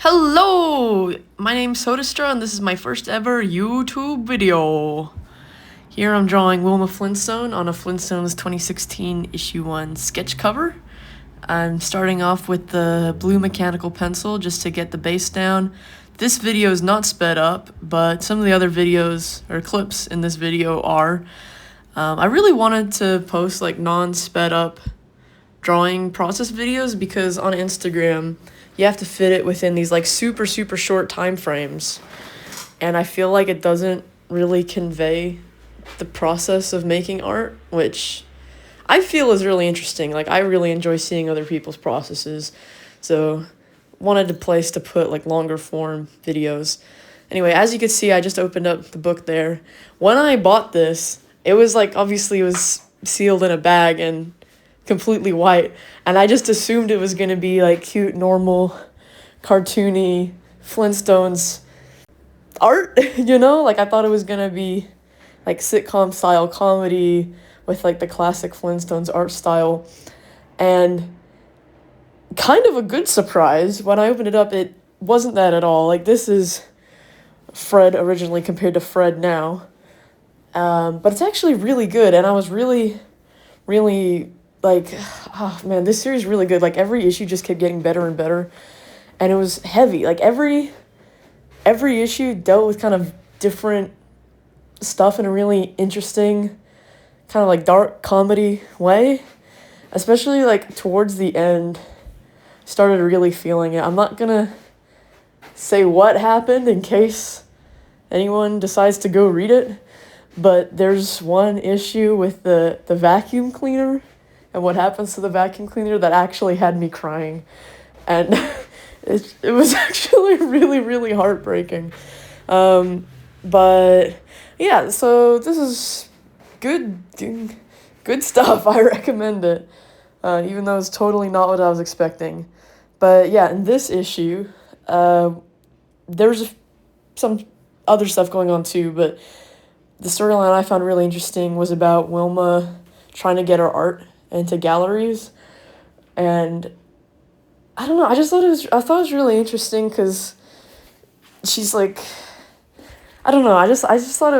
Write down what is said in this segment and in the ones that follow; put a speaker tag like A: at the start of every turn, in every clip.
A: Hello! My name's Sodastra and this is my first ever YouTube video. Here I'm drawing Wilma Flintstone on a Flintstones 2016 issue 1 sketch cover. I'm starting off with the blue mechanical pencil just to get the base down. This video is not sped up, but some of the other videos or clips in this video are. I really wanted to post like non-sped up drawing process videos because on Instagram you have to fit it within these like super short time frames, and I feel like it doesn't really convey the process of making art, which I feel is really interesting. Like, I really enjoy seeing other people's processes, so wanted a place to put like longer form videos. Anyway, as you can see, I just opened up the book there. When I bought this, it was like, obviously it was sealed in a bag and completely white, and I just assumed it was gonna be like cute, normal, cartoony Flintstones art, you know? Like, I thought it was gonna be like sitcom style comedy with like the classic Flintstones art style, and kind of a good surprise when I opened it up, it wasn't that at all. Like, this is Fred originally compared to Fred now, but it's actually really good, and I was really like, oh man, this series is really good. Like, every issue just kept getting better and better, and it was heavy. Like, every issue dealt with kind of different stuff in a really interesting, kind of like dark comedy way. Especially like towards the end, started really feeling it. I'm not gonna say what happened in case anyone decides to go read it, but there's one issue with the vacuum cleaner and what happens to the vacuum cleaner that actually had me crying, and it was actually really heartbreaking. But yeah, so this is good stuff. I recommend it, even though it's totally not what I was expecting. But yeah, in this issue, there's some other stuff going on too, but the storyline I found really interesting was about Wilma trying to get her art into galleries, and I don't know, I thought it was really interesting because she's like, I don't know, I just thought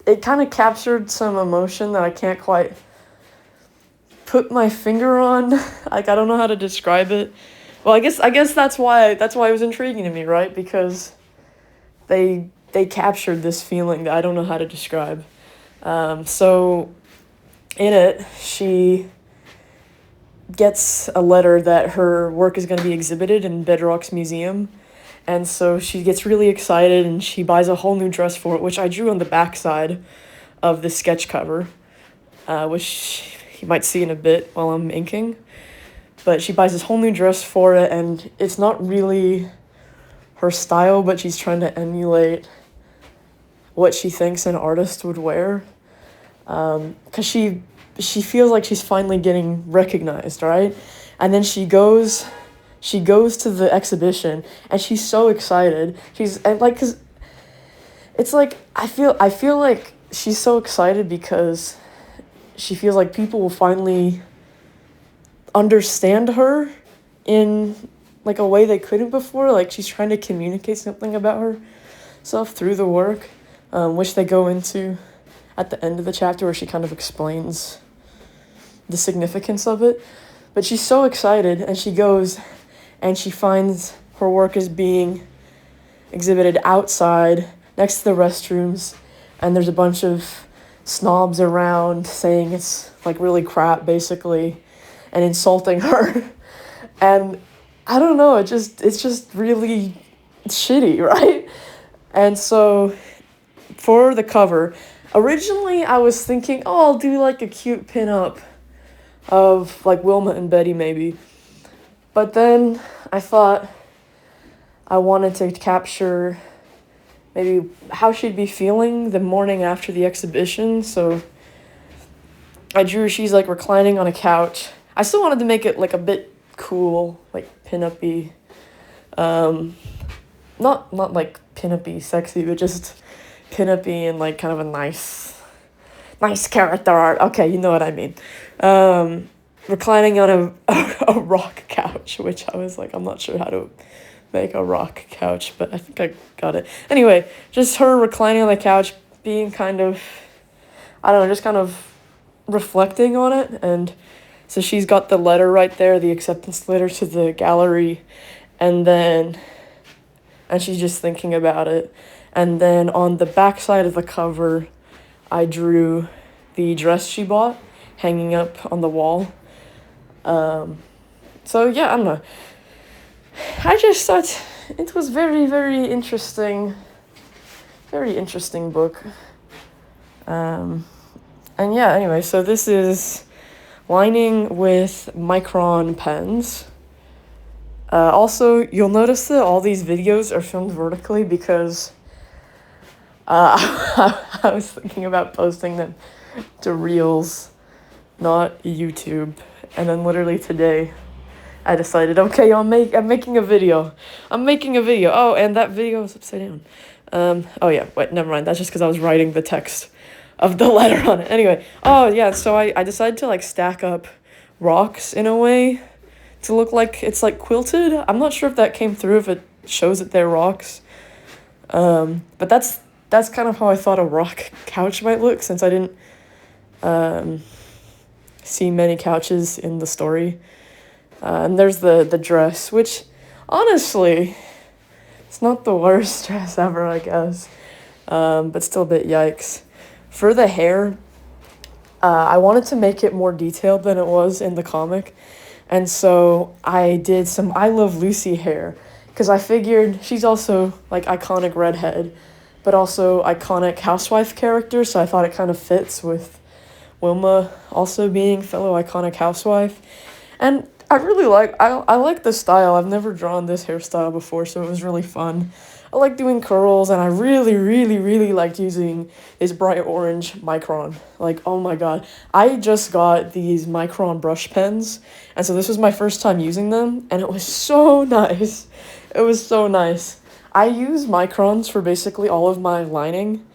A: it kind of captured some emotion that I can't quite put my finger on. Like, I don't know how to describe it. Well, I guess that's why it was intriguing to me, right? Because they captured this feeling that I don't know how to describe. So in it, she gets a letter that her work is going to be exhibited in Bedrock's museum, and so she gets really excited and she buys a whole new dress for it, which I drew on the backside of the sketch cover, which you might see in a bit while I'm inking. But she buys this whole new dress for it, and it's not really her style, but she's trying to emulate what she thinks an artist would wear, because she feels like she's finally getting recognized, right? And then she goes to the exhibition, and she's so excited. And like, cause it's like, I feel like she's so excited because she feels like people will finally understand her in like a way they couldn't before. Like, she's trying to communicate something about herself through the work, which they go into at the end of the chapter, where she kind of explains the significance of it. But she's so excited, and she goes and she finds her work is being exhibited outside next to the restrooms, and there's a bunch of snobs around saying it's like really crap, basically, and insulting her. And I don't know, it's just really shitty, right? And so for the cover, originally I was thinking, oh, I'll do like a cute pinup of like Wilma and Betty maybe. But then I thought I wanted to capture maybe how she'd be feeling the morning after the exhibition. So I drew she's like reclining on a couch. I still wanted to make it like a bit cool, like pin-up-y. Not like pin-up-y sexy, but just pin-up-y and like kind of a nice character art. Okay, you know what I mean. Reclining on a rock couch, which I was like, I'm not sure how to make a rock couch, but I think I got it. Anyway, just her reclining on the couch, being kind of, I don't know, just kind of reflecting on it. And so she's got the letter right there, the acceptance letter to the gallery, and she's just thinking about it. And then on the back side of the cover, I drew the dress she bought hanging up on the wall. So yeah, I don't know. I just thought it was very, very interesting book. And yeah, anyway, so this is lining with micron pens. Also, you'll notice that all these videos are filmed vertically because I was thinking about posting them to Reels, not YouTube. And then literally today, I decided, okay, I'm making a video. Oh, and that video is upside down. Oh yeah, wait, never mind. That's just because I was writing the text of the letter on it. Anyway, oh yeah, so I decided to like stack up rocks in a way to look like it's like quilted. I'm not sure if that came through, if it shows that they're rocks. But that's kind of how I thought a rock couch might look, since I didn't see many couches in the story. And there's the dress, which honestly, it's not the worst dress ever, I guess. But still a bit yikes. For the hair, I wanted to make it more detailed than it was in the comic. And so I did some I Love Lucy hair, because I figured she's also like iconic redhead, but also iconic housewife character, so I thought it kind of fits with Wilma also being fellow iconic housewife. And I really I like the style. I've never drawn this hairstyle before, so it was really fun. I like doing curls, and I really, really, really liked using this bright orange Micron. Like, oh my god. I just got these Micron brush pens, and so this was my first time using them, and it was so nice. It was so nice. I use Microns for basically all of my lining,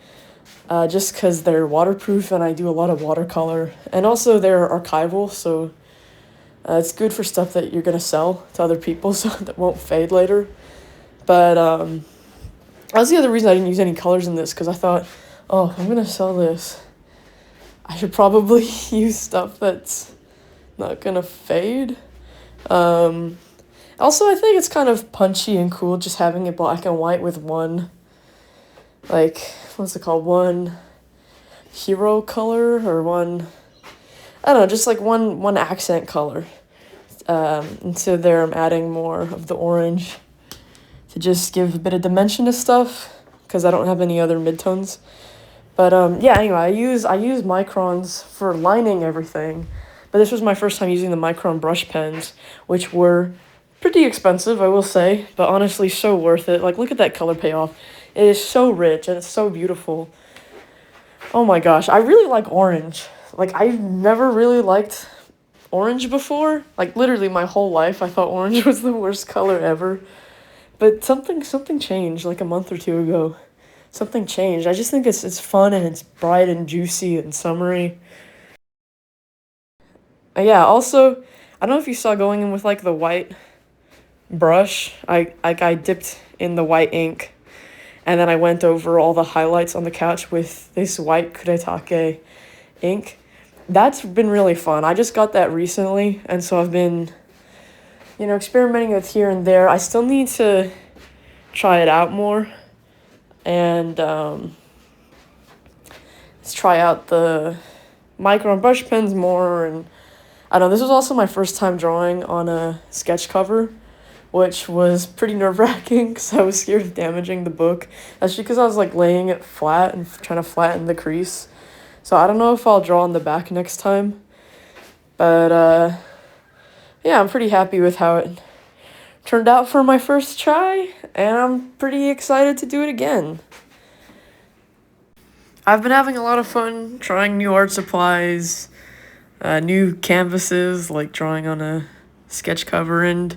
A: just because they're waterproof, and I do a lot of watercolor. And also they're archival, so it's good for stuff that you're going to sell to other people, so that won't fade later. But that's the other reason I didn't use any colors in this, because I thought, oh, I'm going to sell this. I should probably use stuff that's not going to fade. Also, I think it's kind of punchy and cool just having it black and white with one, like, what's it called? One hero color, or one, I don't know, just like one accent color. And so there I'm adding more of the orange to just give a bit of dimension to stuff, because I don't have any other midtones. But yeah, anyway, I use Microns for lining everything. But this was my first time using the Micron brush pens, which were pretty expensive, I will say, but honestly so worth it. Like, look at that color payoff. It is so rich, and it's so beautiful. Oh my gosh, I really like orange. Like, I've never really liked orange before. Like, literally my whole life I thought orange was the worst color ever. But something changed like a month or two ago. Something changed. I just think it's fun, and it's bright and juicy and summery. Yeah, also, I don't know if you saw going in with like the white brush. I dipped in the white ink, and then I went over all the highlights on the couch with this white kuretake ink. That's been really fun. I just got that recently, and so I've been, experimenting with here and there. I still need to try it out more, and let's try out the Micron brush pens more. And I don't know, this was also my first time drawing on a sketch cover, which was pretty nerve-wracking because I was scared of damaging the book. That's because I was like laying it flat and trying to flatten the crease. So I don't know if I'll draw on the back next time. But yeah, I'm pretty happy with how it turned out for my first try, and I'm pretty excited to do it again. I've been having a lot of fun trying new art supplies, new canvases, like drawing on a sketch cover, and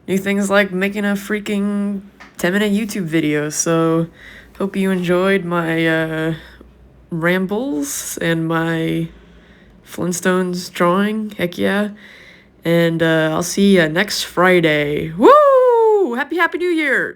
A: new things like making a freaking 10-minute YouTube video. So hope you enjoyed my rambles and my Flintstones drawing. Heck yeah. And I'll see you next Friday. Woo! Happy New Year!